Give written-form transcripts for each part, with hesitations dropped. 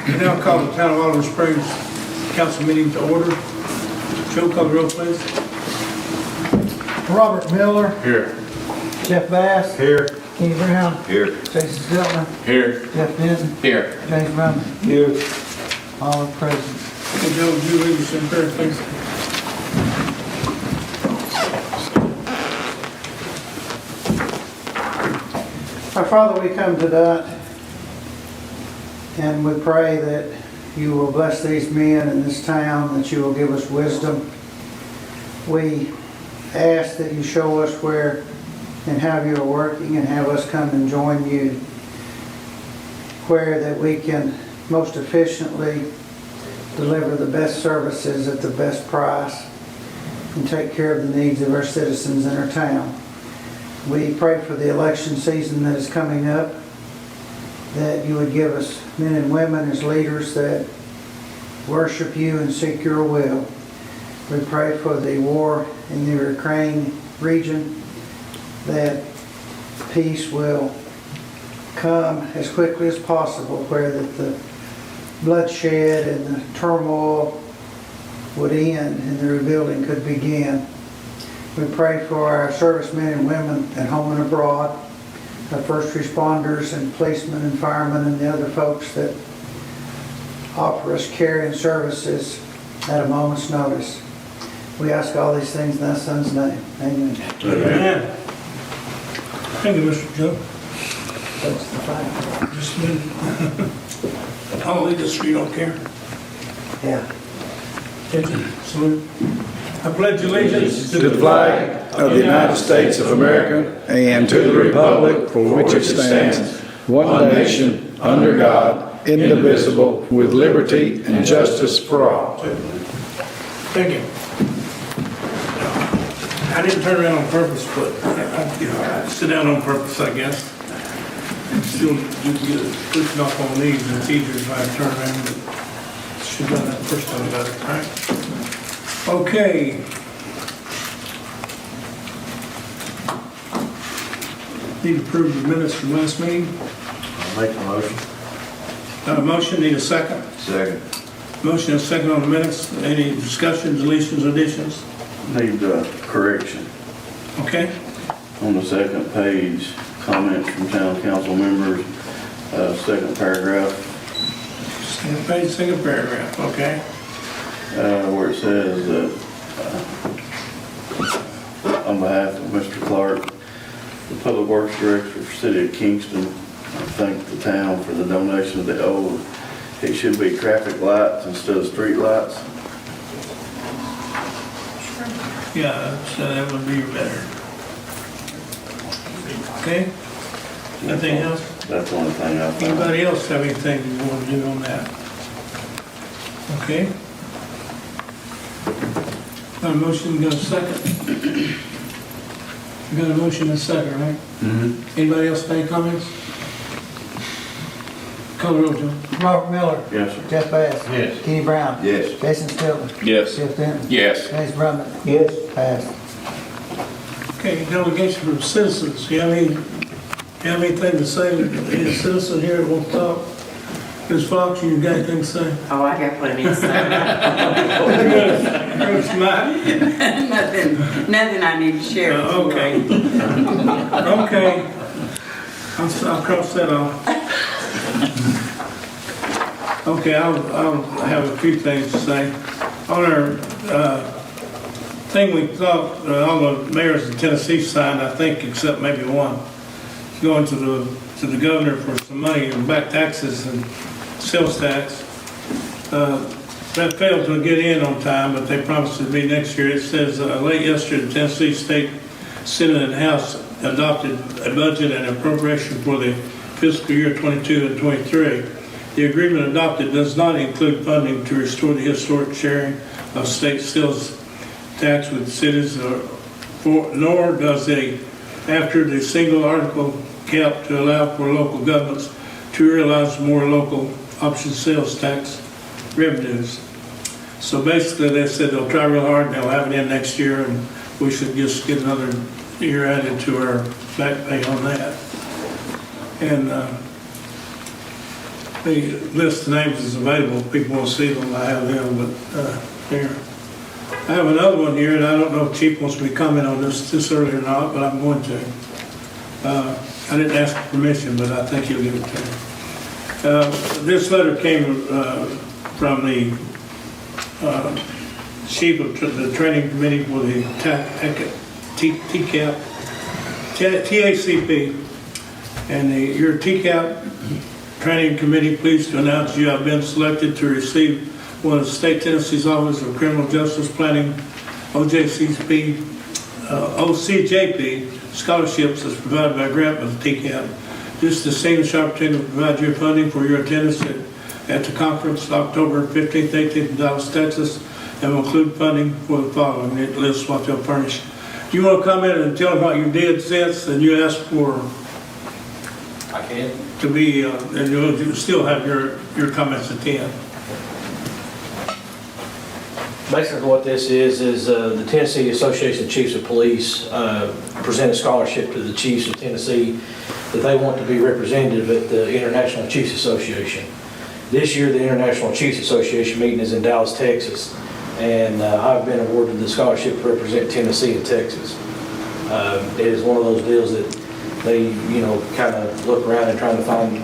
We now call the Town of Oliver Springs Council meeting to order. Joe, call the roll, please. Robert Miller, Here. Jeff Bass, Here. Kenny Brown, Here. Jason Stiltner, Here. Jeff Denton, Here. James Brumman, Here. all are present. Okay, Joe, would you lead us in prayer, please? Our Father, we come tonight and we pray that you will bless these men in this town, that you will give us wisdom. We ask that you show us where and how you are working and have us come and join you, where that we can most efficiently deliver the best services at the best price and take care of the needs of our citizens in our town. We pray for the election season that is coming up, that you would give us men and women as leaders that worship you and seek your will. We pray for the war in the Ukraine region, that peace will come as quickly as possible, where that the bloodshed and the turmoil would end and the rebuilding could begin. We pray for our servicemen and women at home and abroad, our first responders and policemen and firemen and the other folks that offer us care and services at a moment's notice. We ask all these things in thy Son's name. Amen. Amen. Thank you, Mr. Joe. That's the flag. Just a minute. I'll lead us so you don't care. Yeah. Attention, salute. I pledge allegiance To the flag of the United States of America and to the republic for which it stands, one nation, under God, indivisible, with liberty and justice for all. Thank you. I didn't turn around on purpose, but I sit down on purpose, I guess. Still, you get pushing off on these, and it's easier if I turn around, but should have done that first time about it, right? Okay. Need to approve the minutes from last meeting. I'll make the motion. Got a motion, need a second? Second. Motion and second on the minutes. Any discussions, deletions, additions? Need correction. Okay? On the second page, comments from town council members, second paragraph, Second page, second paragraph, okay? where it says that, on behalf of Mr. Clark, the Public Works Director for the City of Kingston, I thank the town for the donation of the old, it should be traffic lights instead of street lights. Yeah, so that would be better. Okay? Nothing else? That's one thing I found. Anybody else have anything you want to do on that? Okay? Got a motion, got a second? We got a motion and a second, right? Mm-hmm. Anybody else have any comments? Call the roll, Joe. Robert Miller, Yes, sir. Jeff Bass, Yes. Kenny Brown, Yes. Jason Stiltner, Yes. Jeff Denton, Yes. James Brumman. Yes. Passed. Okay, delegation from citizens. You have anything to say? Any citizen here that wants to talk? Ms. Fox, you got anything to say? Oh, I got plenty to say. You're smart. Nothing I need to share. with you all. Okay. Okay. I'll cross that off. Okay, I'll have a few things to say. On our thing we thought, all the mayors in Tennessee signed, I think, except maybe one, going to the governor for some money and back taxes and sales tax. That failed to get in on time, but they promised it to be next year. It says late yesterday, the Tennessee State Senate and House adopted a budget and appropriation for the fiscal year 22 and 23. The agreement adopted does not include funding to restore the historic sharing of state sales tax with cities, nor does it after the single article cap to allow for local governments to realize more local option sales tax revenues. So basically they said they'll try real hard and they'll have it in next year, and we should just get another year added to our back pay on that. And the list of names is available, if people want to see them, I have them, but, here. I have another one here, and I don't know if Chief wants me to comment on this early or not, but I'm going to. I didn't ask for permission, but I think he'll give it to me. This letter came from the chief of the training committee for the TCAP, TACP, and your TCAP training committee pleased to announce you have been selected to receive one of the State Tennessee's Office of Criminal Justice Planning, OJCP, OCJP scholarships as provided by grant of the TCAP. This is the same opportunity to provide your funding for your attendance at the conference October 15th, 18th in Dallas, Texas, and will include funding for the following. It lists what they'll furnish. Do you want to comment and tell them what you did since, and you asked for I can. to be, and you'll still have your comments at the end. Basically what this is the Tennessee Association of Chiefs of Police present a scholarship to the Chiefs of Tennessee that they want to be representative at the International Chiefs Association. This year, the International Chiefs Association meeting is in Dallas, Texas, and I've been awarded the scholarship to represent Tennessee and Texas. It is one of those deals that they, kind of look around and trying to find,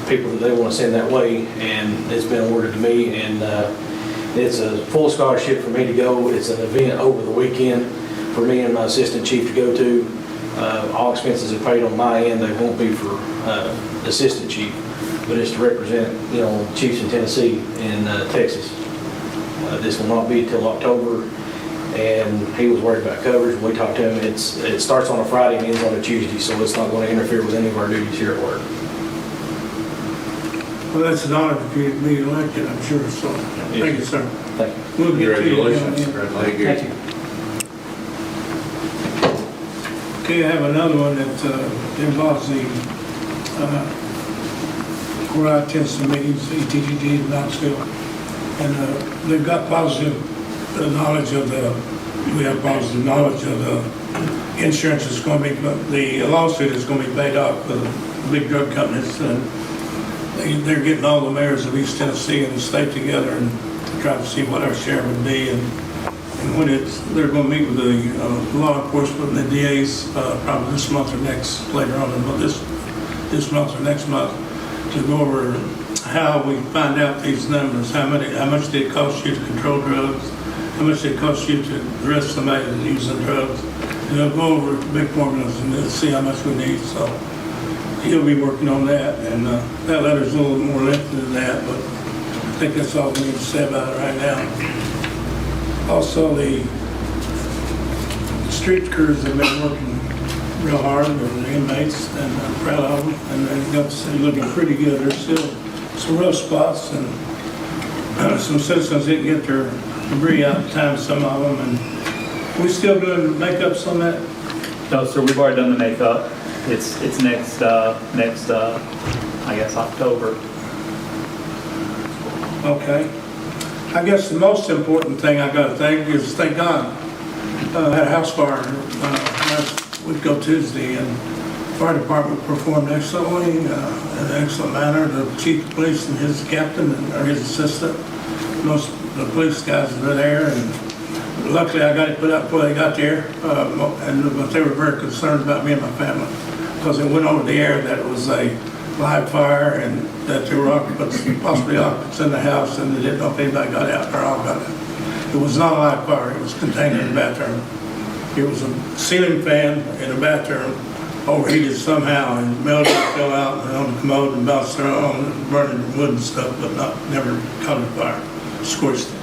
people that they want to send that way, and it's been awarded to me, and it's a full scholarship for me to go. It's an event over the weekend for me and my assistant chief to go to. All expenses are paid on my end. They won't be for assistant chief, but it's to represent, chiefs in Tennessee and Texas. This will not be till October, and he was worried about coverage. When we talked to him, it starts on a Friday and ends on a Tuesday, so it's not going to interfere with any of our duties here at work. Well, that's an honor to be elected, I'm sure, so, thank you, sir. Thank you. We'll get to you. Thank you. Okay, I have another one that involves the, where I attend some meetings, ETGD in Knoxville, and they've got positive knowledge of we have positive knowledge of the insurance is going to be, the lawsuit is going to be paid off for the big drug companies, and they're getting all the mayors of East Tennessee and the state together and to try to see what our share would be. And when they're going to meet with the law enforcement and the DAs probably this month or next, later on, this month or next month, to go over how we find out these numbers, how much did it cost you to control drugs, how much did it cost you to arrest somebody that's using drugs. And they'll go over big formulas and they'll see how much we need. So he'll be working on that, and that letter's a little more lengthy than that, but I think that's all we need to say about it right now. Also, the street crews have been working real hard with the inmates, and I'm proud of them, and they've got the city looking pretty good. There's still some rough spots, and some citizens didn't get their debris out in time, some of them, and we still doing makeups on that? No, sir, we've already done the makeup. It's next, I guess, October. Okay. I guess the most important thing I got to thank is thank God. I had a house fire last week on Tuesday, and the fire department performed excellently, in an excellent manner. The chief of police and his captain or his assistant, most of the police guys were there, and luckily I got it put out before they got there. But they were very concerned about me and my family, because it went over the air that it was a live fire and that there were occupants, possibly occupants in the house, and they didn't know if anybody got out or all got out. It was not a live fire, it was contained in the bathroom. It was a ceiling fan in the bathroom, overheated somehow, and melted and fell out and on the commode and bounced around and burning wood and stuff, but never caught on fire, scorched it.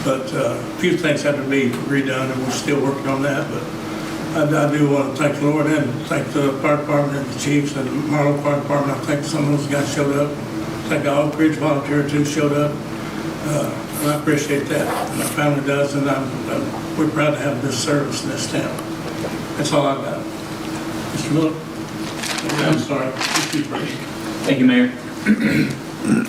But a few things had to be redone, and we're still working on that. But I do want to thank the Lord and thank the fire department and the chiefs and the Marlow Fire Department. I think some of those guys showed up. I think Oak Ridge Volunteer too showed up. And I appreciate that. My family does, and we're proud to have this service in this town. That's all I've got. Mr. Miller? I'm sorry. Thank you, Mayor.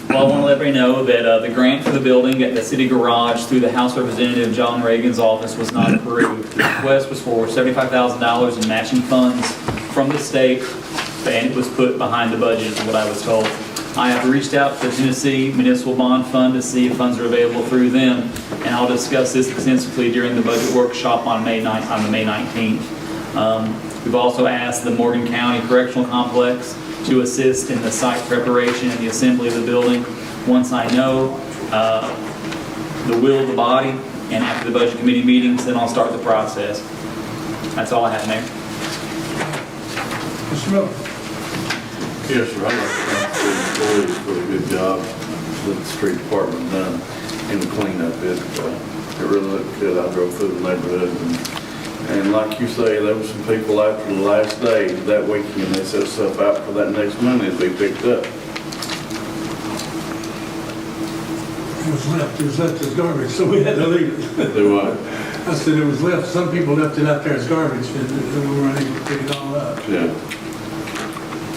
Well, I want to let everybody know that the grant for the building at the city garage through the House Representative John Reagan's office was not approved. The request was for $75,000 in matching funds from the state, and it was put behind the budget, is what I was told. I have reached out to the Tennessee Municipal Bond Fund to see if funds are available through them, and I'll discuss this extensively during the budget workshop on the May 19th. We've also asked the Morgan County Correctional Complex to assist in the site preparation and the assembly of the building. Once I know the will of the body, and after the budget committee meetings, then I'll start the process. That's all I have, Mayor. Mr. Miller? Yes, sir, I'd like to thank the employees for a good job that the street department done in the cleanup. It really looked good. I drove through the neighborhood and like you say, there was some people after the last day that weekend, they set stuff out for that next Monday to be picked up. It was left as garbage, so we had to leave it. Do what? I said it was left, some people left it out there as garbage, and we were unable to pick it all up. Yeah.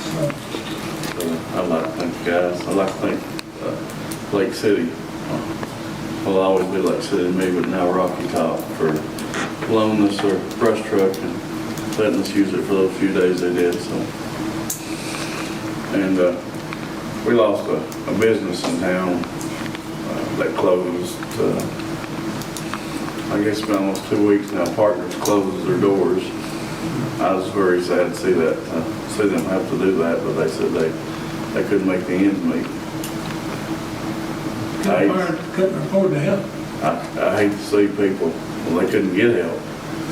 So, I'd like to thank you guys. I'd like to thank Lake City. Well, I'll always be Lake City to me, but now Rocky Top for loaning us their brush truck and letting us use it for those few days they did. So, and we lost a business in town that closed. I guess it's been almost 2 weeks now. Partners closed their doors. I was very sad to see that, see them have to do that, but they said they couldn't make the ends meet. couldn't afford to help. I hate to see people, well, they couldn't get help.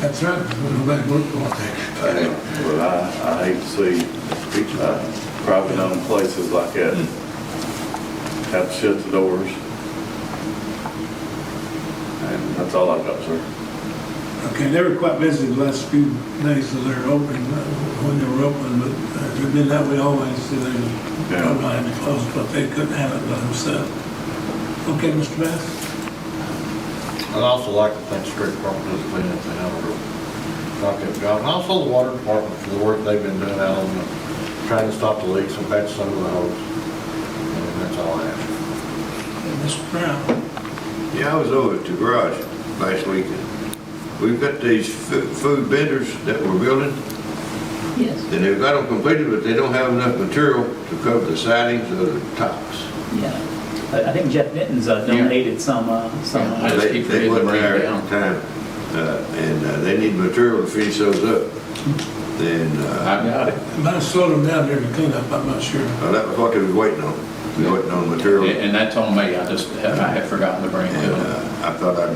That's right, nobody worked for that. But I hate to see private owned places like that have to shut the doors. And that's all I got, sir. Okay, they were quite busy the last few days that they're open, when they were open, but it's been that way always, so they probably not having to close, but they couldn't have it by themselves. Okay, Mr. Bass? I'd also like to thank the street department for the cleanup they have a good job. And also the water department for the work they've been doing out on the, trying to stop the leaks and patch some of the holes. And that's all I have. Mr. Brown? Yeah, I was over at the garage last weekend. We've got these food vendors that we're building, Yes, and they've got them completed, but they don't have enough material to cover the sidings or the tops. yeah. I think Jeff Benton's donated some. I just keep They forgetting to wasn't bring there it at down. the time, and they need material to finish those up. Then, I got it. Might have slowed them down during the cleanup, I'm not sure. that was what they was waiting on. They were waiting on material. And that's on me, I had forgotten to bring it to And them. I thought I'd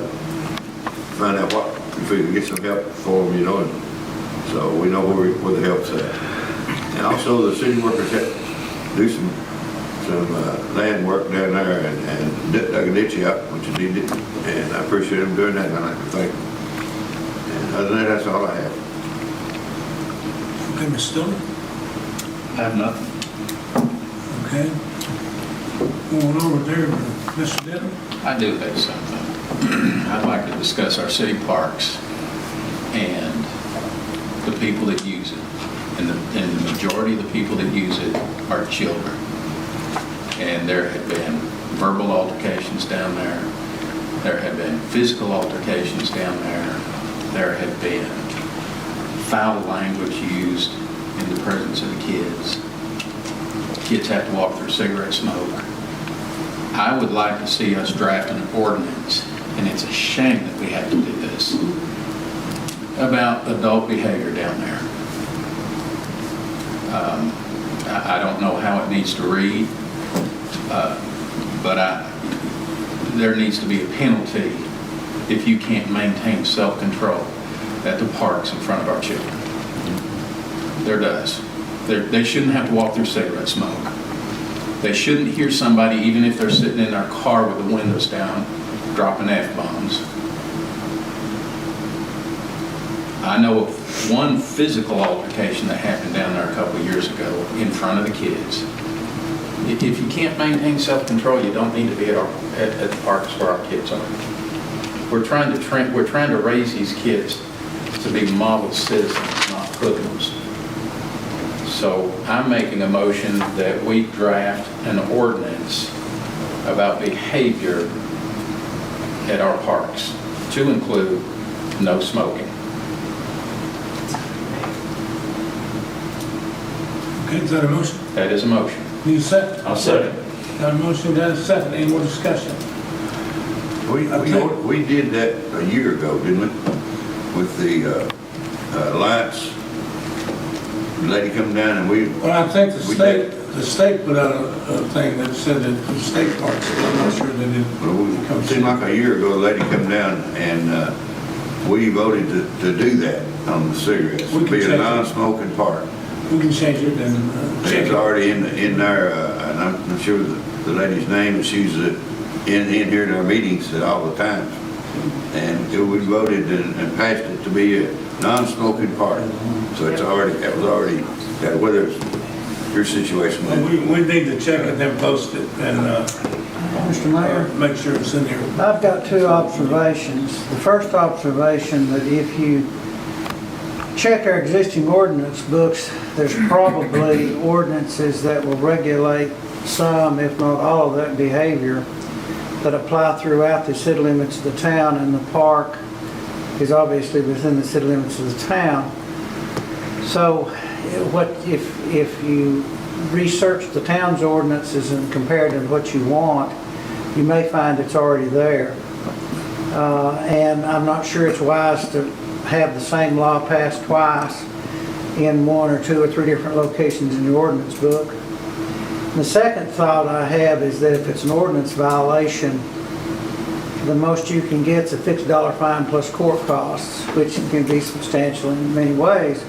find out if we could get some help for them, and so we know where the help's at. And also the city workers had to do some land work down there and dug a ditch out, which is needed, and I appreciate them doing that, and I'd like to thank them. And other than that, that's all I have. Okay, Ms. Stone? I have nothing. Okay. Going over there, Mr. Denton? I do have something. I'd like to discuss our city parks and the people that use it. And the majority of the people that use it are children. And there have been verbal altercations down there. There have been physical altercations down there. There have been foul language used in the presence of the kids. Kids have to walk through cigarette smoke. I would like to see us draft an ordinance, and it's a shame that we have to do this, about adult behavior down there. I don't know how it needs to read, but there needs to be a penalty if you can't maintain self-control at the parks in front of our children. There does. They shouldn't have to walk through cigarette smoke. They shouldn't hear somebody, even if they're sitting in their car with the windows down, dropping F-bombs. I know of one physical altercation that happened down there a couple of years ago in front of the kids. If you can't maintain self-control, you don't need to be at the parks where our kids are. We're trying to raise these kids to be model citizens, not hoodlums. So I'm making a motion that we draft an ordinance about behavior at our parks to include no smoking. Okay, is that a motion? That is a motion. Need a second? I'll second. Got a motion, got a second, any more discussion? We did that a year ago, didn't we? With the lights. The lady come down and we, Well, I think We the state put out a thing that said that the state parks, I'm not sure they did. it seemed like a year ago, the lady come down and we voted to do that on the cigarettes. We can Be a change it. non-smoking park. We can change it and check It's it. already in there, and I'm not sure the lady's name, but she's in here at our meetings at all the times. And we voted and passed it to be a non-smoking park. So it's already, that whether it's your situation. Well, we need to check it, then post it, and Mr. Mayor? make sure it's in there. I've got two observations. The first observation, that if you check our existing ordinance books, there's probably ordinances that will regulate some, if not all, of that behavior that apply throughout the city limits of the town, and the park is obviously within the city limits of the town. So what if you research the town's ordinances and compare it to what you want, you may find it's already there. And I'm not sure it's wise to have the same law passed twice in one or two or three different locations in the ordinance book. The second thought I have is that if it's an ordinance violation, the most you can get is a $50 fine plus court costs, which can be substantial in many ways.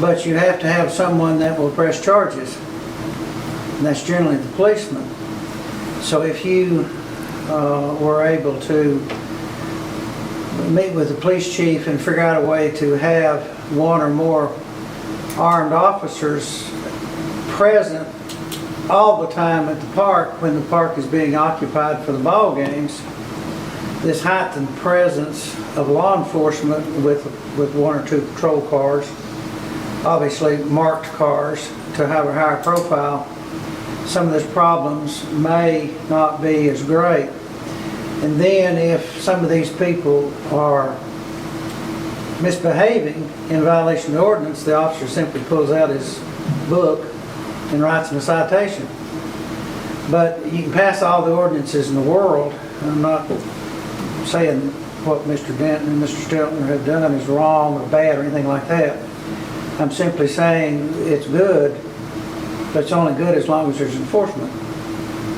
But you have to have someone that will press charges, and that's generally the policeman. So if you were able to meet with the police chief and figure out a way to have one or more armed officers present all the time at the park when the park is being occupied for the ball games, this heightened presence of law enforcement with one or two patrol cars, obviously marked cars to have a higher profile, some of those problems may not be as great. And then if some of these people are misbehaving in violation of the ordinance, the officer simply pulls out his book and writes them a citation. But you can pass all the ordinances in the world. I'm not saying what Mr. Denton and Mr. Steltner have done is wrong or bad or anything like that. I'm simply saying it's good, but it's only good as long as there's enforcement.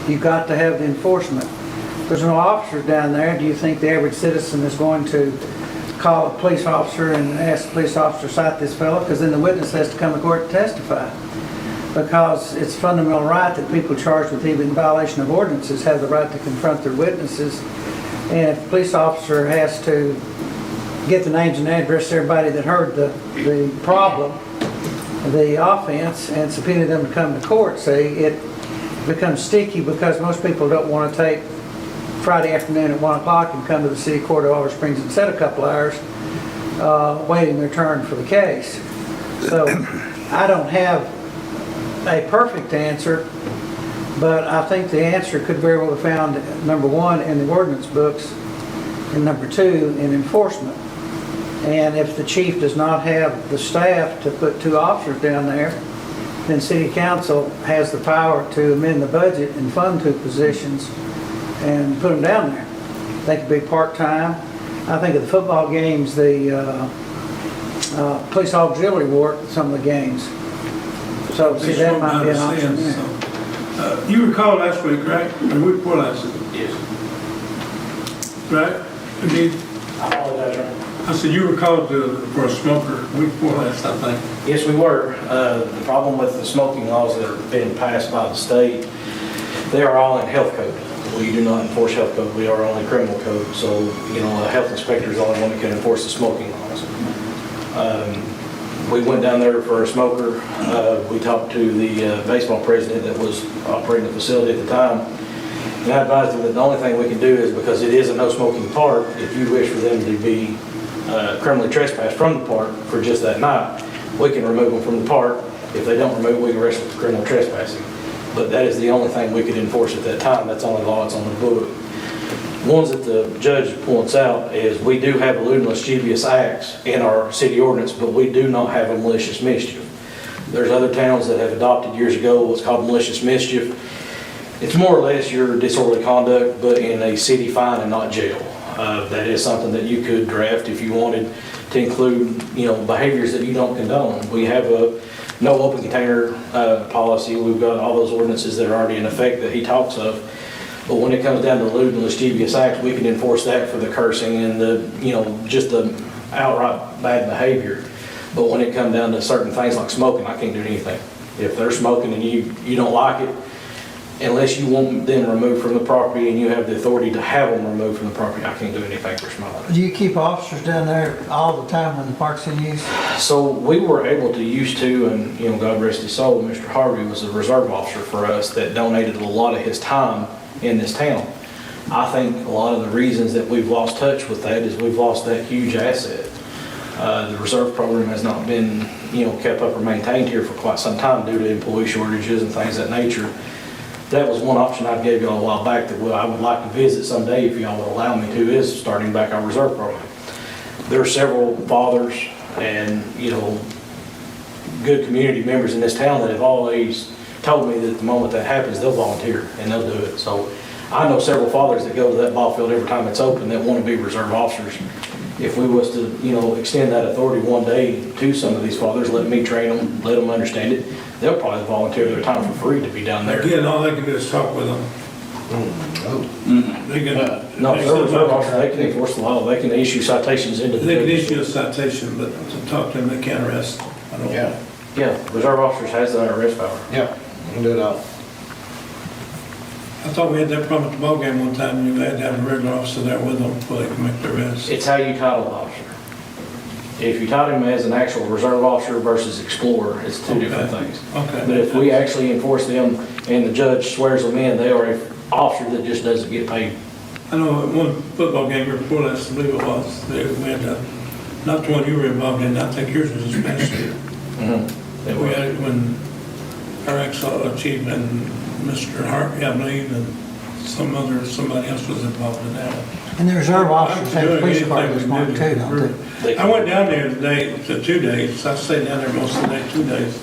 You've got to have the enforcement. There's no officers down there. Do you think the average citizen is going to call a police officer and ask the police officer to cite this fellow? Because then the witness has to come to court and testify. Because it's a fundamental right that people charged with even violation of ordinances have the right to confront their witnesses. And if the police officer has to get the names and address of everybody that heard the problem, the offense, and subpoena them to come to court, see, it becomes sticky because most people don't want to take Friday afternoon at 1 o'clock and come to the city court of Oliver Springs and sit a couple hours waiting their turn for the case. So I don't have a perfect answer, but I think the answer could very well be found, number one, in the ordinance books, and number two, in enforcement. And if the chief does not have the staff to put two officers down there, then city council has the power to amend the budget and fund two positions and put them down there. They could be part-time. I think of the football games, the police auxiliary work at some of the games. So see, that might be an option. You recall last week, right? Or week before last week? Yes. Right? Indeed. I apologize, Your Honor. I said you were called for a smoker week before last, I think. Yes, we were. The problem with the smoking laws that are being passed by the state, they are all in health code. We do not enforce health code. We are only criminal code. So, you know, a health inspector is the only one that can enforce the smoking laws. We went down there for a smoker. We talked to the baseball president that was operating the facility at the time. And I advised him that the only thing we can do is, because it is a no smoking park, if you wish for them to be criminally trespassed from the park for just that night, we can remove them from the park. If they don't remove, we can arrest them for criminal trespassing. But that is the only thing we could enforce at that time. That's the only law that's on the book. Ones that the judge points out is we do have lewd and lascivious acts in our city ordinance, but we do not have a malicious mischief. There's other towns that have adopted years ago what's called malicious mischief. It's more or less your disorderly conduct, but in a city fine and not jail. That is something that you could draft if you wanted to include, behaviors that you don't condone. We have a no open container policy. We've got all those ordinances that are already in effect that he talks of. But when it comes down to lewd and lascivious acts, we can enforce that for the cursing and just the outright bad behavior. But when it comes down to certain things like smoking, I can't do anything. If they're smoking and you don't like it, unless you want them removed from the property and you have the authority to have them removed from the property, I can't do anything for smoking. Do you keep officers down there all the time when the park's in use? So we were able to used to, and God rest his soul, Mr. Harvey was a reserve officer for us that donated a lot of his time in this town. I think a lot of the reasons that we've lost touch with that is we've lost that huge asset. The reserve program has not been, kept up or maintained here for quite some time due to employee shortages and things of that nature. That was one option I gave y'all a while back that I would like to visit someday if y'all would allow me to, is starting back our reserve program. There are several fathers and, good community members in this town that have always told me that the moment that happens, they'll volunteer and they'll do it. So I know several fathers that go to that ball field every time it's open that want to be reserve officers. If we was to, extend that authority one day to some of these fathers, let me train them, let them understand it, they'll probably volunteer their time for free to be down there. Again, all they can do is talk with them. They can. No, if they're reserve officers, they can enforce the law, they can issue citations into the. They can issue a citation, but to talk to them, they can't arrest. I don't. Yeah, Yeah, reserve officers has that arrest power. yeah, you can do it all. I thought we had that problem at the ballgame one time, you had to have a regular officer there with them before they can make the arrest. It's how you title the officer. If you title him as an actual reserve officer versus explorer, it's two different things. Okay. But if we actually enforce them and the judge swears them in, they are an officer that just doesn't get paid. I know at one football game before last, I believe it was, we had, not the one you were involved in, I think yours was a special year. We had it when our ex-chief and Mr. Hart, I believe, and somebody else was involved in that. And the reserve officers have police cars this morning too, don't they? I went down there today, to 2 days, I stayed down there most of the day, 2 days.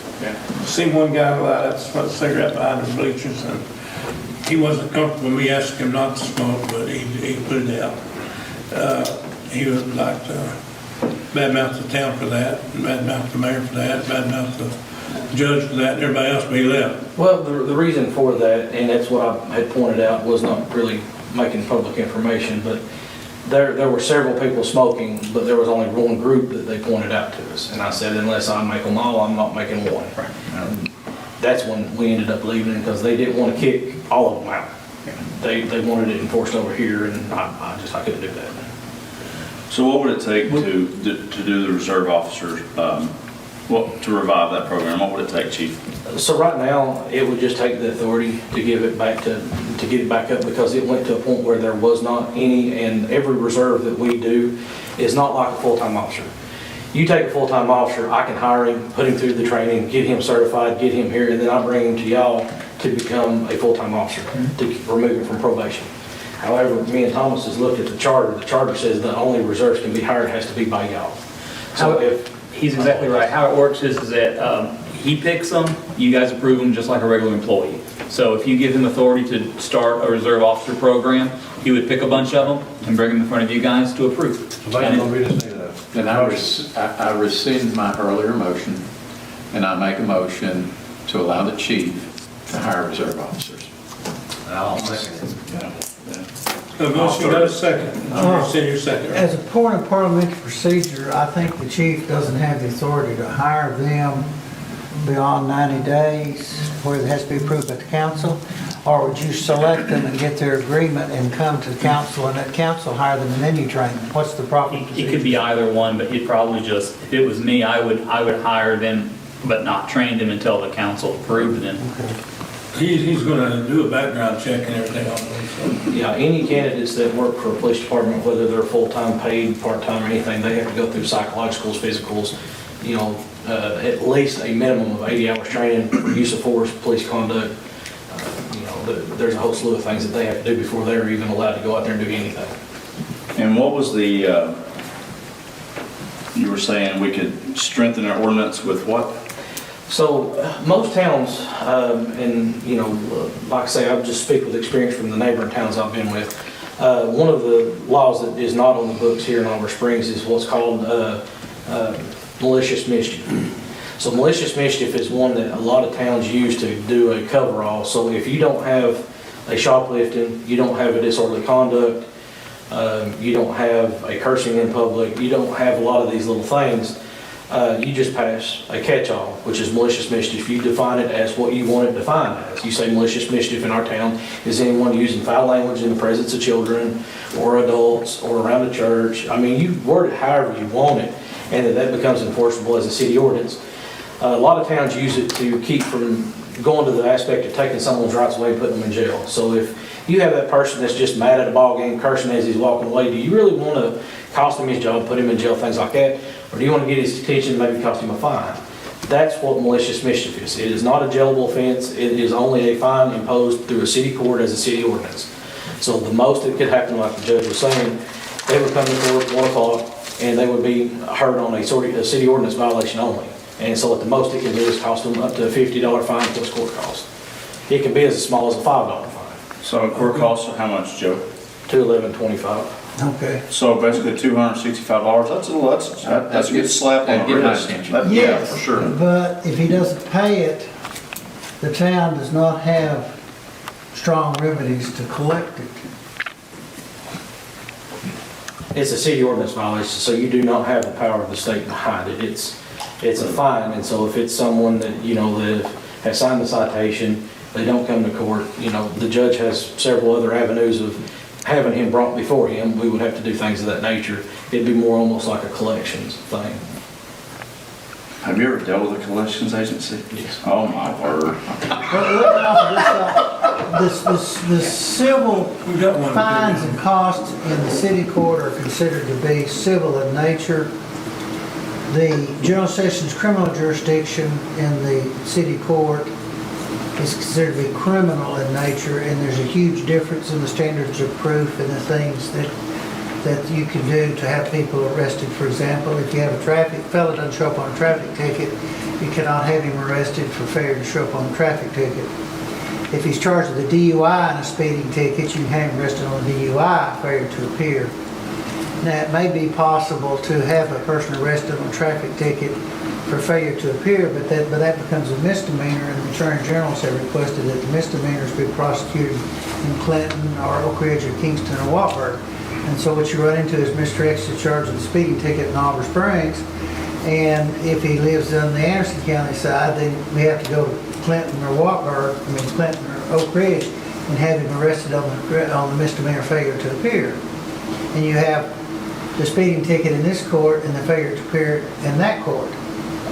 Seen one guy light up, smoked a cigarette behind the bleachers, and he wasn't comfortable with me asking him not to smoke, but he put it out. He would like to badmouth the town for that, badmouth the mayor for that, badmouth the judge for that, and everybody else, but he left. Well, the reason for that, and that's what I had pointed out, was not really making public information, but there were several people smoking, but there was only one group that they pointed out to us. And I said, unless I make them all, I'm not making one. That's when we ended up leaving because they didn't want to kick all of them out. They wanted it enforced over here, and I couldn't do that. So what would it take to do the reserve officers, to revive that program? What would it take, Chief? So right now, it would just take the authority to give it back to get it back up because it went to a point where there was not any, and every reserve that we do is not like a full-time officer. You take a full-time officer, I can hire him, put him through the training, get him certified, get him here, and then I bring him to y'all to become a full-time officer, to remove him from probation. However, me and Thomas has looked at the charter. The charter says the only reserves can be hired has to be by y'all. So if He's exactly right. How it works is that he picks them, you guys approve them just like a regular employee. So if you give him authority to start a reserve officer program, he would pick a bunch of them and bring them in front of you guys to approve. So that's gonna be the Then I rescind my earlier motion, and I make a motion to allow the chief to hire reserve officers. I'll second it. A motion, got a second. Send your second. As a point of parliamentary procedure, I think the chief doesn't have the authority to hire them beyond 90 days, where it has to be approved by the council. Or would you select them and get their agreement and come to the council and let council hire them and then you train them? What's the proper It procedure? could be either one, but he'd probably just, if it was me, I would hire them, but not train them until the council approved them. He's gonna do a background check and everything on them, so. Yeah, any candidates that work for a police department, whether they're full-time, paid, part-time, or anything, they have to go through psychologicals, physicals, at least a minimum of 80 hours training for use of force, police conduct. There's a whole slew of things that they have to do before they're even allowed to go out there and do anything. And what was the, you were saying we could strengthen our ordinance with what? So most towns, and you know, like I say, I just speak with experience from the neighboring towns I've been with. One of the laws that is not on the books here in Oliver Springs is what's called malicious mischief. So malicious mischief is one that a lot of towns use to do a coverall. So if you don't have a shoplifting, you don't have a disorderly conduct, you don't have a cursing in public, you don't have a lot of these little things, you just pass a catch-all, which is malicious mischief. You define it as what you want it defined as. You say malicious mischief in our town is anyone using foul language in the presence of children or adults or around a church. I mean, you word it however you want it, and that becomes enforceable as a city ordinance. A lot of towns use it to keep from going to the aspect of taking someone's rights away and putting them in jail. So if you have that person that's just mad at a ball game, cursing as he's walking away, do you really want to cost him his job, put him in jail, things like that? Or do you want to get his attention, maybe cost him a fine? That's what malicious mischief is. It is not a jailable offense. It is only a fine imposed through a city court as a city ordinance. So the most that could happen, like the judge was saying, they would come to court at 1 o'clock and they would be heard on a city ordinance violation only. And so at the most it can do is cost them up to a $50 fine plus court cost. It can be as small as a $5 fine. So court costs are how much, Joe? $211.25. Okay. So basically $265, that's a good slap on That'd the get my wrist. attention. Yeah, for sure. But if he doesn't pay it, the town does not have strong remedies to collect it. It's a city ordinance violation, so you do not have the power of the state behind it. It's a fine, and so if it's someone that, you know, that has signed the citation, they don't come to court, you know, the judge has several other avenues of having him brought before him. We would have to do things of that nature. It'd be more almost like a collections thing. Have you ever dealt with a collections agency? Yes. Oh, my word. The civil We got one. fines and costs in the city court are considered to be civil in nature. The general sessions criminal jurisdiction in the city court is considered to be criminal in nature, and there's a huge difference in the standards of proof and the things that you can do to have people arrested. For example, if you have a fellow doesn't show up on a traffic ticket, you cannot have him arrested for failure to show up on a traffic ticket. If he's charged with a DUI and a speeding ticket, you can have him arrested on a DUI, failure to appear. Now, it may be possible to have a person arrested on a traffic ticket for failure to appear, but that becomes a misdemeanor, and the Attorney Generals have requested that the misdemeanors be prosecuted in Clinton or Oak Ridge or Kingston or Wartburg. And so what you run into is Mr. X is charged with a speeding ticket in Oliver Springs, and if he lives on the Anderson County side, then we have to go to Clinton or Wartburg, Clinton or Oak Ridge, and have him arrested on the misdemeanor failure to appear. And you have the speeding ticket in this court and the failure to appear in that court.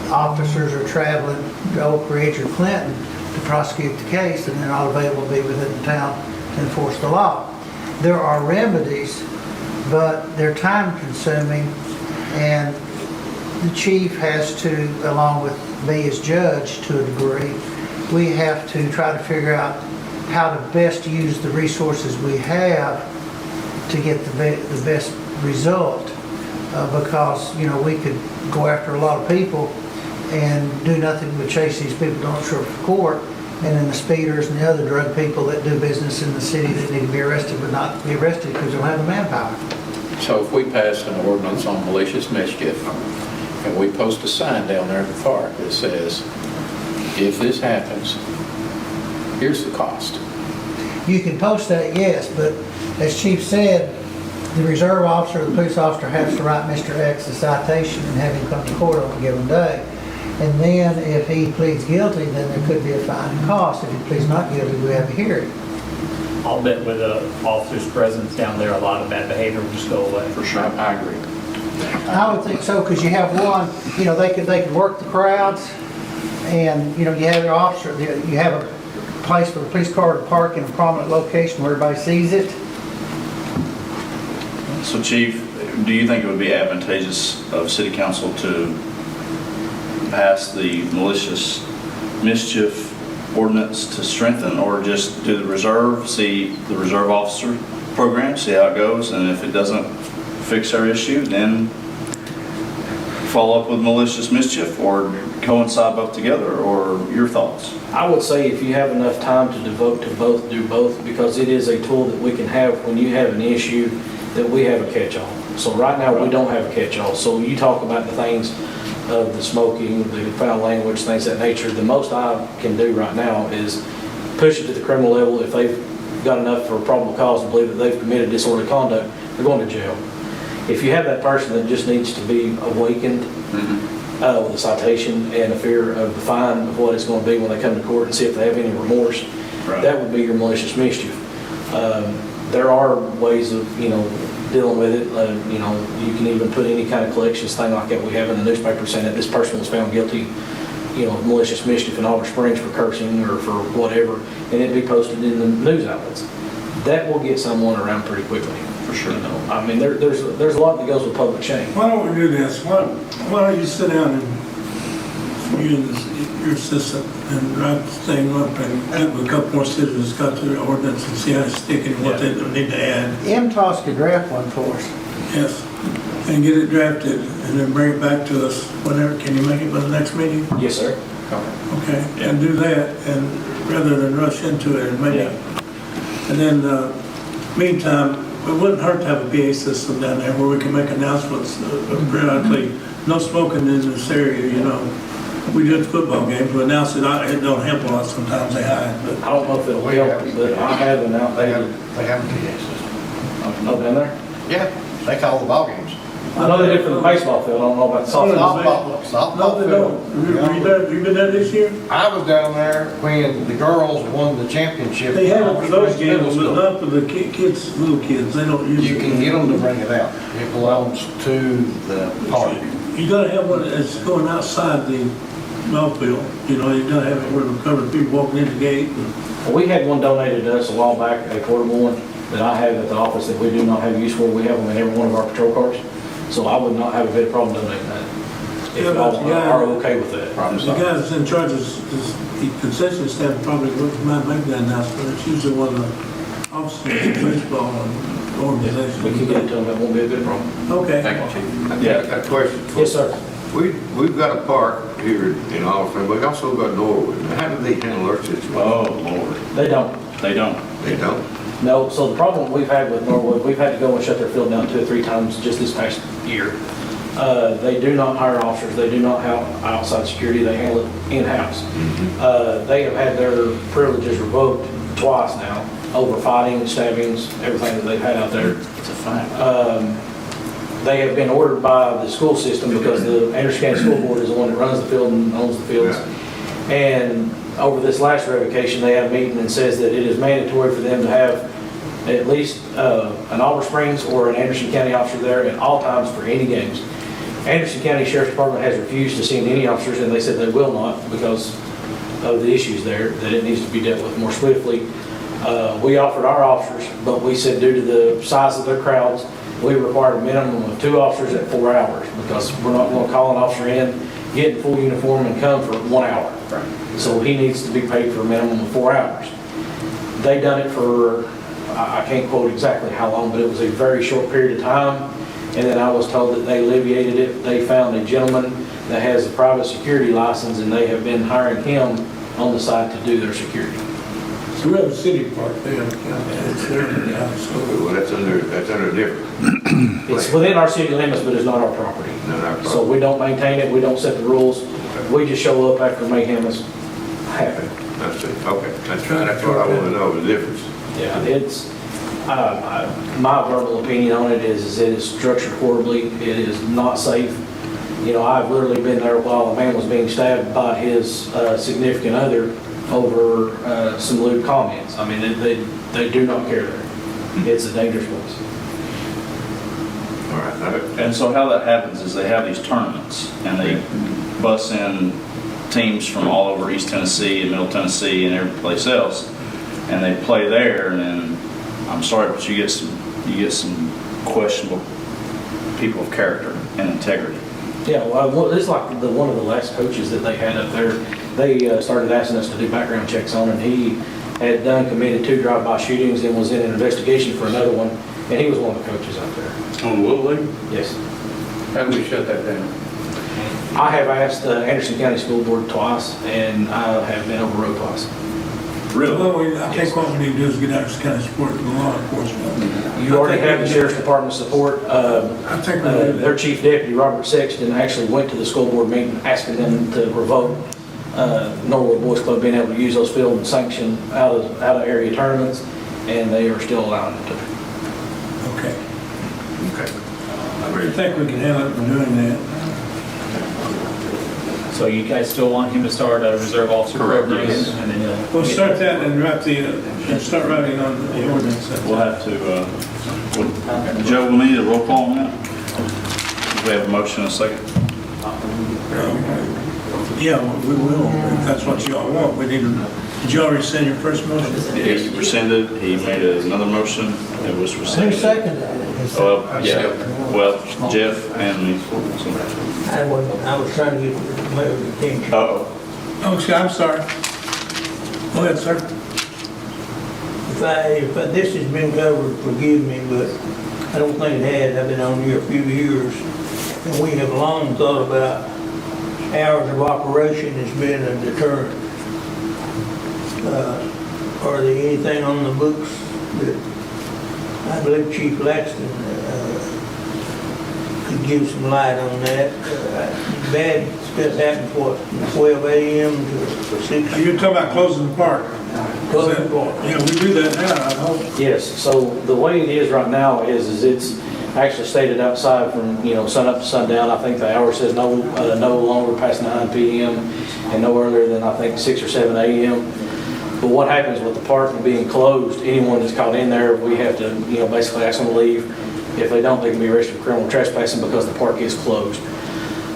Officers are traveling to Oak Ridge or Clinton to prosecute the case, and they're not available to be within the town to enforce the law. There are remedies, but they're time consuming, and the chief has to, along with me as judge to a degree, we have to try to figure out how to best use the resources we have to get the best result, because, you know, we could go after a lot of people and do nothing but chase these people who don't show up for court, and then the speeders and the other drug people that do business in the city that need to be arrested would not be arrested because they don't have the manpower. So if we pass an ordinance on malicious mischief, and we post a sign down there at the park that says, if this happens, here's the cost. You can post that, yes, but as Chief said, the reserve officer or the police officer has to write Mr. X a citation and have him come to court on a given day. And then if he pleads guilty, then there could be a fine and cost. If he pleads not guilty, we have a hearing. I'll bet with the officer's presence down there, a lot of bad behavior will just go away. For sure. I agree. I would think so, because you have one, you know, they could work the crowds, and, you know, you have your officer, you have a place for the police car to park in a prominent location where everybody sees it. So Chief, do you think it would be advantageous of City Council to pass the malicious mischief ordinance to strengthen, or just do the reserve, see the reserve officer program, see how it goes, and if it doesn't fix our issue, then follow up with malicious mischief? Or coincide both together, or your thoughts? I would say if you have enough time to devote to both, do both, because it is a tool that we can have when you have an issue that we have a catch-all. So right now, we don't have a catch-all. So you talk about the things of the smoking, the foul language, things of that nature. The most I can do right now is push it to the criminal level. If they've got enough for a probable cause to believe that they've committed disorderly conduct, they're going to jail. If you have that person that just needs to be awakened with a citation and a fear of the fine of what it's going to be when they come to court and see if they have any remorse, Right. that would be your malicious mischief. There are ways of, dealing with it. You can even put any kind of collections thing like that we have in the newspaper saying that this person was found guilty, of malicious mischief in Auburn Springs for cursing or for whatever, and it'd be posted in the news outlets. That will get someone around pretty quickly. For sure. I mean, there's a lot that goes with public shame. Why don't we do this? Why don't you sit down and, you and your assistant, and write this thing up and get with a couple more citizens, got to the ordinance and see how it's sticking, what they need to add. MTOS could draft one for us. Yes. And get it drafted and then bring it back to us whenever. Can you make it by the next meeting? Yes, sir. Okay, and do that, and rather than rush into it, and maybe, and then, meantime, it wouldn't hurt to have a PA system down there where we can make announcements periodically, no smoking in this area, We do it at football games, we announce it, it don't help a lot, sometimes they hide, but. I don't know if it'll help, but I have an They outdated. have a PA system. Oh, down there? Yeah, they call the ball games. I know they did for the baseball field, I don't know about the softball. No, Softball they field. don't. You been there this year? I was down there when the girls won the championship. They have it for those Middle games, but school. not for the kids, little kids, they don't use it. You can get them to bring it out. It belongs to the park. You gotta have one that's going outside the ball field, you gotta have it where the covered people walking in the gate. Well, we had one donated to us a while back, a portable one that I have at the office that we do not have use for. We have them in every one of our patrol cars. So I would not have a bit of problem donating that. If Yeah, y'all but the guy- are okay with that. The guy that's in charge of the concession stand probably might make that announcement. It's usually one of the officers in baseball organization. We can get it to them, that won't be a big problem. Okay. Thank you, Chief. Yeah, I got a question. Yes, sir. We've got a park here in Oliver, but we also got Norwood. How do they handle our situation? Oh, Lord. They don't. They don't. They don't? No, so the problem we've had with Norwood, we've had to go and shut their field down 2 or 3 times just this past year. They do not hire officers, they do not have outside security, they handle it in-house. They have had their privileges revoked twice now over fighting, stabbings, everything that they've had out there. It's a fact. They have been ordered by the school system because the Anderson County School Board is the one that runs the field and owns the fields. And over this last revocation, they had a meeting and says that it is mandatory for them to have at least an Auburn Springs or an Anderson County officer there at all times for any games. Anderson County Sheriff's Department has refused to send any officers, and they said they will not because of the issues there, that it needs to be dealt with more swiftly. We offered our officers, but we said due to the size of their crowds, we required a minimum of 2 officers at 4 hours because we're not going to call an officer in, get in full uniform and come for 1 hour. So he needs to be paid for a minimum of 4 hours. They done it for, I can't quote exactly how long, but it was a very short period of time. And then I was told that they alleviated it. They found a gentleman that has a private security license and they have been hiring him on the side to do their security. So we have a city park there, it's there in the county, so. Well, that's under different. It's within our city limits, but it's not our property. Not our So property. we don't maintain it, we don't set the rules. We just show up after mayhem has happened. That's it, okay. That's what I want to know, the difference. Yeah, it's, my verbal opinion on it is it is structured horribly. It is not safe. I've literally been there while a man was being stabbed by his significant other over some lewd comments. I mean, they do not care there. It's a dangerous place. All right. And so how that happens is they have these tournaments, and they bus in teams from all over East Tennessee and Middle Tennessee and every place else, and they play there, and then, I'm sorry, but you get some questionable people of character and integrity. Yeah, well, it's like one of the last coaches that they had up there. They started asking us to do background checks on, and he had committed 2 drive-by shootings and was in an investigation for another one, and he was one of the coaches out there. On Little League? Yes. How do we shut that down? I have asked Anderson County School Board twice, and I have been overruled twice. Well, I think what we need to do is get out kind of support from law enforcement. You already have the Sheriff's Department support. I think we do Their that. Chief Deputy, Robert Sexton, actually went to the school board meeting asking them to revoke Norwood Boys Club being able to use those fields and sanction out of area tournaments, and they are still allowing them to. Okay. Okay. I think we can handle it from doing that. So you guys still want him to start a reserve officer Correct, program? yes. And then he'll. We'll start that and start writing on the ordinance. We'll have to, Joe, we'll need a roll call on that. Do we have a motion and a second? Yeah, we will, if that's what you all want. We need to, did you already send your first motion? He rescinded, he made another motion, it was Who rescinded. seconded it? Well, yeah, well, Jeff and me. I was trying to get the mayor's attention. Uh-oh. Oh, excuse- I'm sorry. Go ahead, sir. If this has been covered, forgive me, but I don't think it has. I've been on here a few years, and we have long thought about hours of operation as being a deterrent. Are there anything on the books that, I believe Chief Laxton could give some light on that? Bad stuff happens, what, from 12 a.m. to 6? You're talking about closing the park. Closing the park. Yeah, we do that now, I hope. Yes, so the way it is right now is it's actually stated outside from, sun up to sundown. I think the hour says no longer past 9 p.m. and no earlier than, I think, 6 or 7 a.m. But what happens with the park being closed, anyone that's caught in there, we have to, basically ask them to leave. If they don't, they can be arrested for criminal trespassing because the park is closed.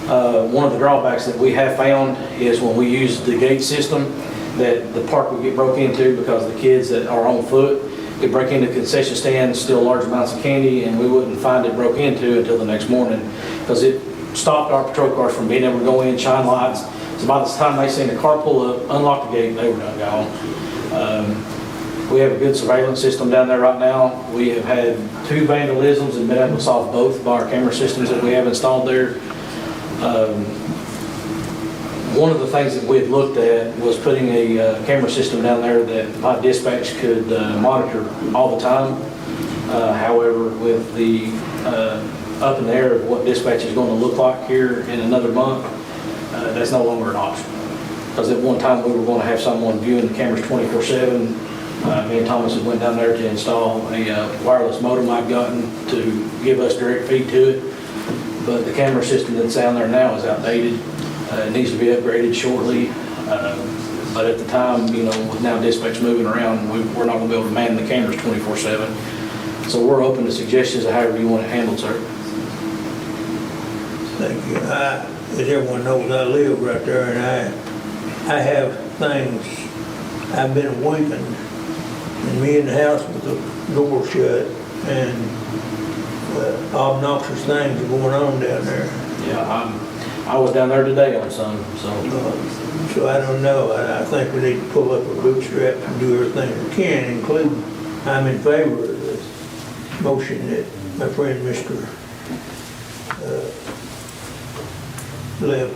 One of the drawbacks that we have found is when we use the gate system, that the park would get broke into because the kids that are on foot could break into concession stands, steal large amounts of candy, and we wouldn't find it broke into until the next morning because it stopped our patrol cars from being able to go in, shine lights. So by the time they seen the car pull up, unlock the gate, they were done gone. We have a good surveillance system down there right now. We have had 2 vandalisms and been able to solve both by our camera systems that we have installed there. One of the things that we had looked at was putting a camera system down there that my dispatch could monitor all the time. However, with the up in the air of what dispatch is going to look like here in another month, that's no longer an option. Because at one time we were going to have someone viewing the cameras 24/7. Me and Thomas had went down there to install a wireless modem I'd gotten to give us direct feed to it. But the camera system that's down there now is outdated. It needs to be upgraded shortly. But at the time, with now dispatch moving around, we're not going to be able to man the cameras 24/7. So we're open to suggestions of however you want it handled, sir. Thank you. As everyone knows, I live right there, and I have things, I've been awakened, and me in the house with the door shut, and obnoxious things are going on down there. Yeah, I was down there today on some, so. So I don't know. I think we need to pull up our bootstraps and do everything we can, including, I'm in favor of the motion that my friend Mr. Left.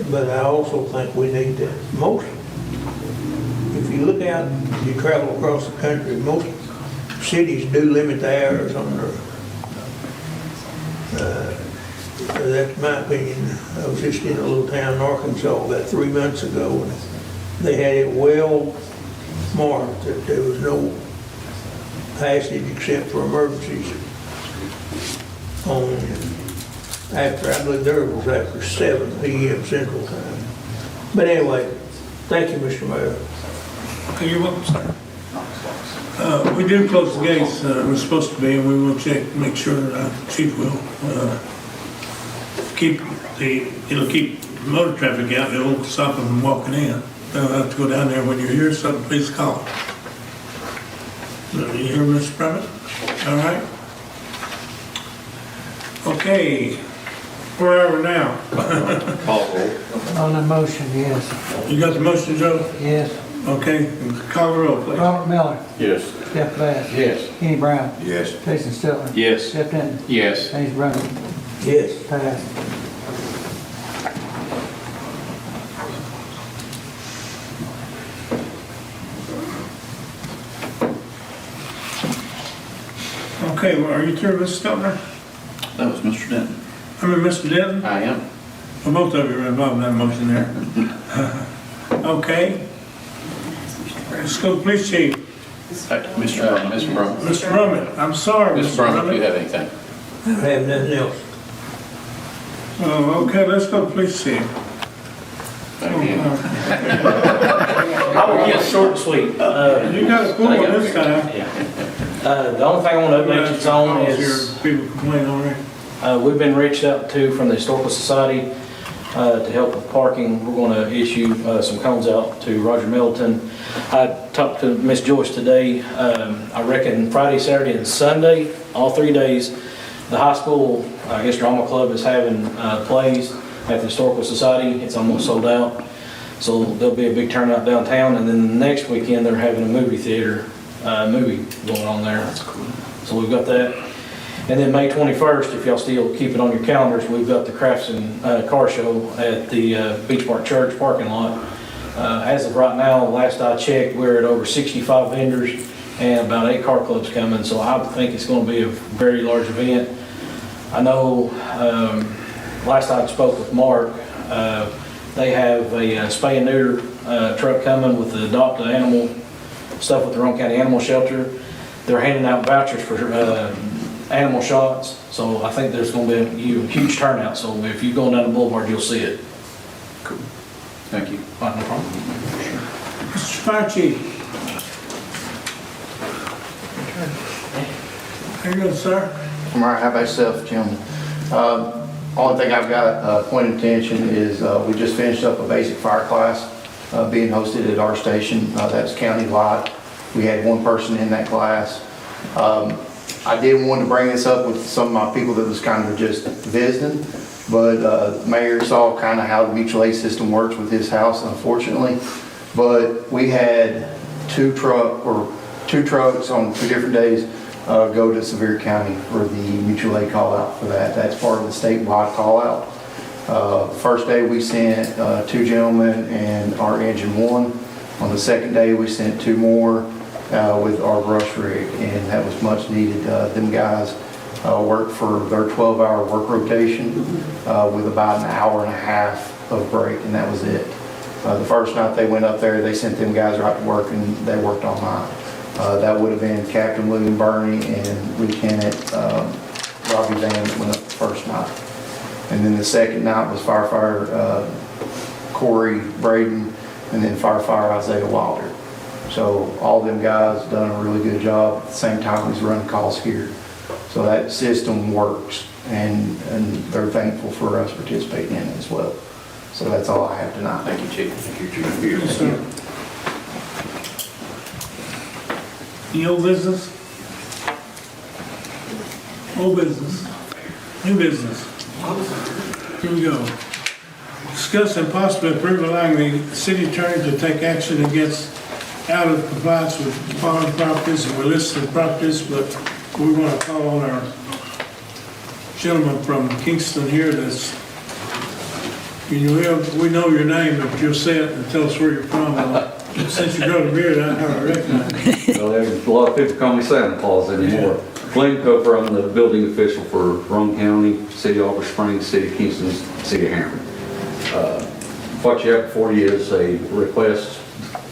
But I also think we need to, if you look out, you travel across the country, most cities do limit the hours on their, that's my opinion. I was just in a little town in Arkansas about 3 months ago, and they had it well marked that there was no passage except for emergencies on, after, I believe there was after 7 p.m. Central Time. But anyway, thank you, Mr. Mayor. You're welcome, sir. We do close the gates, we're supposed to be, and we will check, make sure that chief will it'll keep motor traffic out, it won't stop them from walking in. They'll have to go down there. When you hear something, please call. You hear, Mr. Privet? All right. Okay, where are we now? Call roll. On the motion, yes. You got the motion, Joe? Yes. Okay, call the roll, please. Robert Miller. Yes. Jeff Bass. Yes. Kenny Brown. Yes. Jason Stiller. Yes. Jeff Denton. Yes. James Brown. Yes. Passed. Okay, well, are you through, Mr. Stelter? That was Mr. Denton. I mean, Mr. Denton? I am. Well, both of you are involved in that motion there. Okay. Let's go, police chief. Mr. Brown. Mr. Brown. Mr. Brummett, I'm sorry, Mr. Mr. Brown, if you Brummett. have anything. I have nothing else. Oh, okay, let's go, police chief. I will get short and sweet. You got a full one this time. The only thing I want to update you on is, People complain already. we've been reached out to from the Historical Society to help with parking. We're going to issue some cones out to Roger Middleton. I talked to Miss Joyce today. I reckon Friday, Saturday, and Sunday, all 3 days, the high school, I guess drama club is having plays at the Historical Society. It's almost sold out. So there'll be a big turnout downtown. And then the next weekend, they're having a movie theater, movie going on there. That's cool. So we've got that. And then May 21st, if y'all still keep it on your calendars, we've got the Crafts and Car Show at the Beach Park Church parking lot. As of right now, last I checked, we're at over 65 vendors and about 8 car clubs coming. So I think it's going to be a very large event. I know last I spoke with Mark, they have a spay and neuter truck coming with the adopt a animal stuff with the Roane County Animal Shelter. They're handing out vouchers for animal shots, so I think there's going to be a huge turnout. So if you go down the boulevard, you'll see it. Cool. Thank you. No problem. Mr. Fire Chief. How you doing, sir? I'm all right. How about yourself, gentlemen? Only thing I've got point of attention is we just finished up a basic fire class being hosted at our station. That's county-wide. We had one person in that class. I did want to bring this up with some of my people that was kind of just visiting, but Mayor saw kind of how the mutual aid system works with his house, unfortunately. But we had two trucks on 2 different days go to Sevier County for the mutual aid call out for that. That's part of the statewide call out. First day we sent 2 gentlemen and our engine 1. On the second day we sent 2 more with our brush rig, and that was much needed. Them guys worked for their 12-hour work rotation with about an hour and a half of break, and that was it. The first night they went up there, they sent them guys right to work, and they worked all night. That would have been Captain William Burney and Lieutenant Robbie Van that went up the first night. And then the second night was firefighter Corey Braden, and then firefighter Isaiah Wilder. So all them guys done a really good job. At the same time, he's running calls here. So that system works, and they're thankful for us participating in it as well. So that's all I have tonight. Thank you, Chief. Thank you, Chief. Yes, sir. Any old business? Old business? New business? Here we go. Discuss and possibly approve allowing the city attorney to take action against out of compliance with foreign properties and listed properties, but we're going to call on our gentleman from Kingston here that's, we know your name, but you'll say it and tell us where you're from. Since you grow the beard, I recognize you. Well, there's a lot of people call me Santa Claus anymore. Glenn Cofer, I'm the building official for Roane County, City of Oliver Springs, City of Kingston, City of Hamilton. What you have before you is a request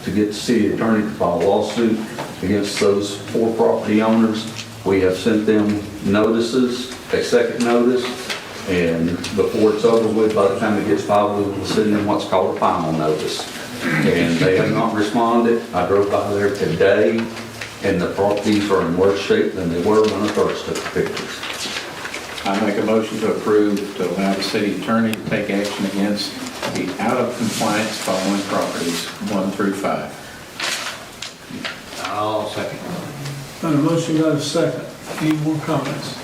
to get the city attorney to file a lawsuit against those 4 property owners. We have sent them notices, a second notice, and before it's over with, by the time it gets filed, we will send them what's called a final notice. And they have not responded. I drove by there today, and the properties are in worse shape than they were when I first took the pictures. I make a motion to approve to allow the city attorney to take action against the out of compliance following properties 1 through 5. I'll second. Got a motion, got a second. Any more comments?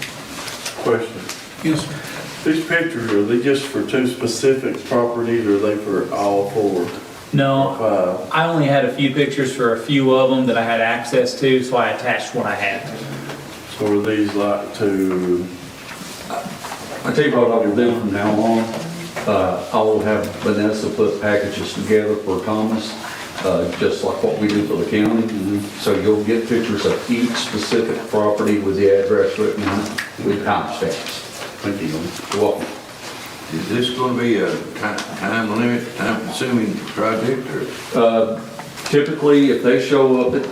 Question. Yes, sir. These pictures, are they just for 2 specific properties, or are they for all 4? No, 5? I only had a few pictures for a few of them that I had access to, so I attached what I had. So are these like to, I tell you what I will do from now on. I will have Vanessa put packages together for Thomas. just like what we do for the county. So you'll get pictures of each specific property with the address written on it with timestamps. Thank you. You're welcome. Is this gonna be a time limit, time consuming project, or? Typically, if they show up at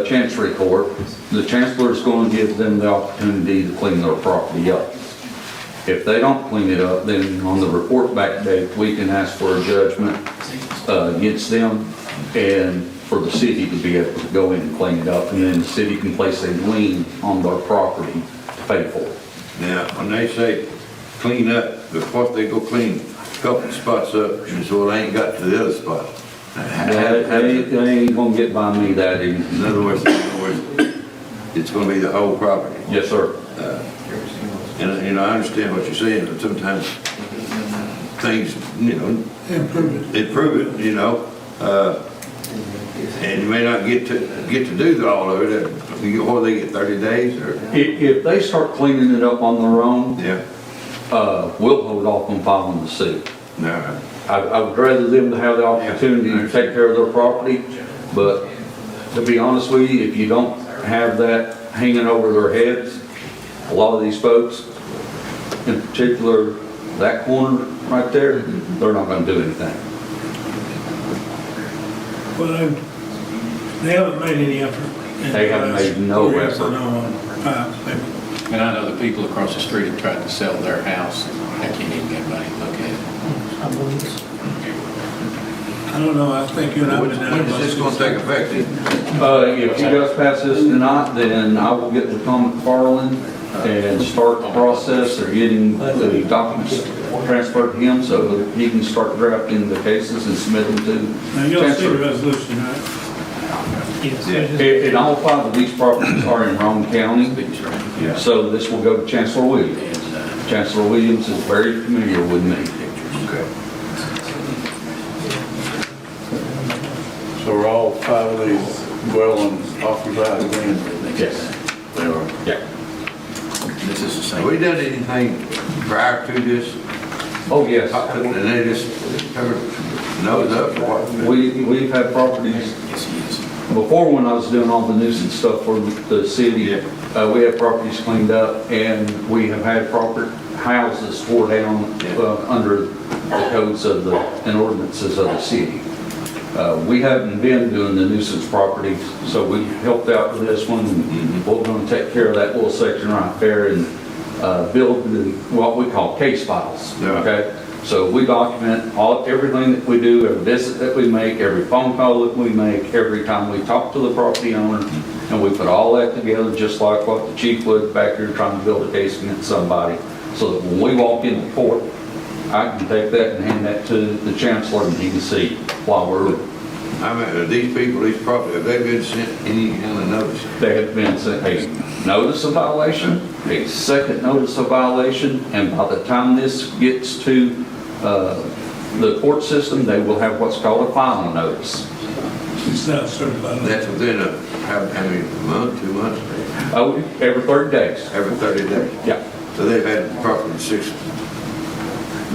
Chancery Court, the chancellor is going to give them the opportunity to clean their property up. If they don't clean it up, then on the report back date, we can ask for a judgment against them and for the city to be able to go in and clean it up, and then the city can place a lien on their property to pay for it. Now, when they say clean up, before they go clean a couple spots up, so it ain't got to the other spot. They ain't gonna get by me that easy. In other words, it's gonna be the whole property. Yes, sir. And, you know, I understand what you're saying, but sometimes things, you know, improve it, you know, and you may not get to do all of it, or they get 30 days, or? If they start cleaning it up on their own, Yeah. we'll hold off on filing the suit. All right. I would rather them to have the opportunity to take care of their property, but to be honest with you, if you don't have that hanging over their heads, a lot of these folks, in particular that corner right there, they're not gonna do anything. Well, they haven't made any effort. They haven't made no effort. And I know the people across the street have tried to sell their house, I can't even get money to look at it. I don't know, I think you and I have been down. When is this gonna take effect? If you guys pass this tonight, then I will get with Tom McFarland and start the process of getting the documents transferred to him so that he can start drafting the cases and submit them to Now, you'll see the Chancery. resolution, right? And all 5 of these properties are in Roane County, so this will go to Chancellor Williams. Chancellor Williams is very familiar with me. Okay. So are all 5 of these dwellings occupied again? Yes. They are. Yeah. This is the Have same. we done anything prior to this? Oh, yes. And they just covered nose up, or what? We've had properties, before when I was doing all the nuisance stuff for the city, we had properties cleaned up, and we have had proper houses tore down under the codes of and ordinances of the city. We haven't been doing the nuisance properties, so we helped out with this one. We're going to take care of that little section right there and build what we call case files. Okay, so we document everything that we do, every visit that we make, every phone call that we make, every time we talk to the property owner, and we put all that together, just like what the chief would back here trying to build a case against somebody, so that when we walk into court, I can take that and hand that to the chancellor, and he can see while we're. I mean, these people, these properties, have they been sent any kind of notice? They have been sent a notice of violation, a second notice of violation, and by the time this gets to the court system, they will have what's called a final notice. It's not certified. That's within how many, month, 2 months? Oh, every 30 days. Every 30 days? Yeah. So they've had property 6.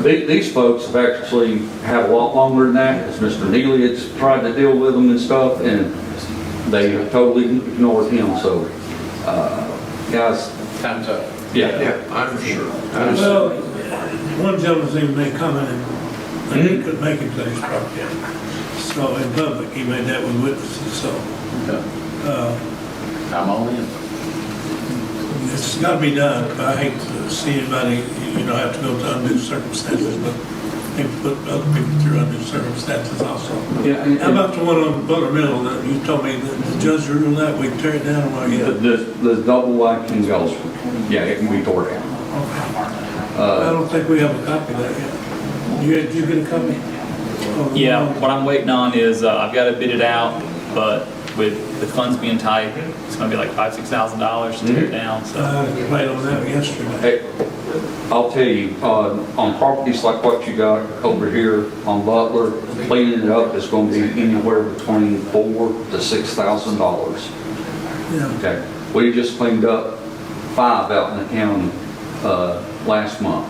These folks have actually had a lot longer than that, because Mr. Neely has tried to deal with them and stuff, and they have totally ignored him, so, guys. Time's up. Yeah. I'm sure. Well, one gentleman's even made comment that he couldn't make it to his property. So in public, he made that with witnesses, so, I'm all in. it's gotta be done. I hate to see anybody, have to go to undue circumstances, but they put other people through undue circumstances also. Yeah, How about the one on Butler Middle that you told me that the judge ruled that we tear it down or what? The double wide can go, yeah, it can be tore down. I don't think we have a copy of that yet. Did you get a copy? Yeah, what I'm waiting on is, I've got to bid it out, but with the funds being tight, it's gonna be like $5,000-$6,000 to tear it down, so. I played on that yesterday. Hey, I'll tell you, on properties like what you got over here on Butler, cleaning it up is gonna be anywhere between $4,000 to $6,000. Yeah. Okay, we just cleaned up 5 out in the county, last month,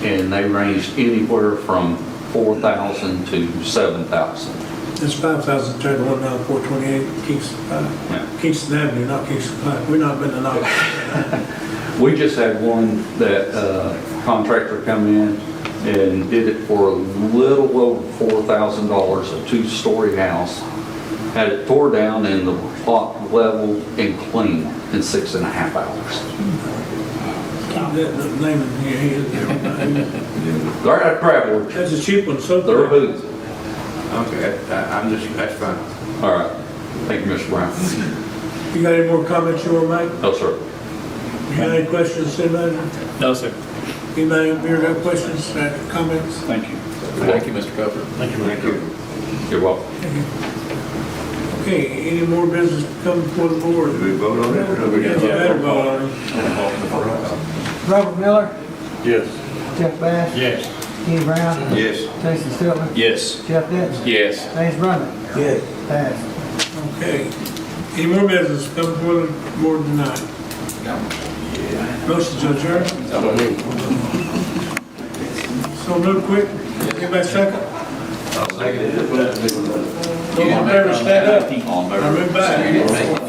and they ranged anywhere from $4,000 to $7,000. It's 5,000 to the one down 428 Kingston Avenue, not Kingston Pike. We've not been to knock. We just had one that contractor come in and did it for a little over $4,000, a two-story house. Had it tore down and the block leveled and cleaned in 6.5 hours. The name of it, They're at Travelers. that's a cheap one, so. They're a booth. Okay, that's fine. All right. Thank you, Mr. Brown. You got any more comments you want to make? No, sir. You got any questions, City Manager? No, sir. Anybody up here got questions, comments? Thank you. Thank you, Mr. Coker. Thank you. You're welcome. Okay, any more business come before the board? Did we vote on it? Or we Yeah, got you better vote on it. Robert Miller, Yes. Jeff Bass, Yes. Kenny Brown, Yes. Jason Stiltman, Yes. Jeff Denton, Yes. James Brummett. Yes. Passed. Okay. Any more business come before the board tonight? Motion to adjourn? So move quick. Anybody second? I'll second it. Those in favor, stand up. All in favor? Or move back.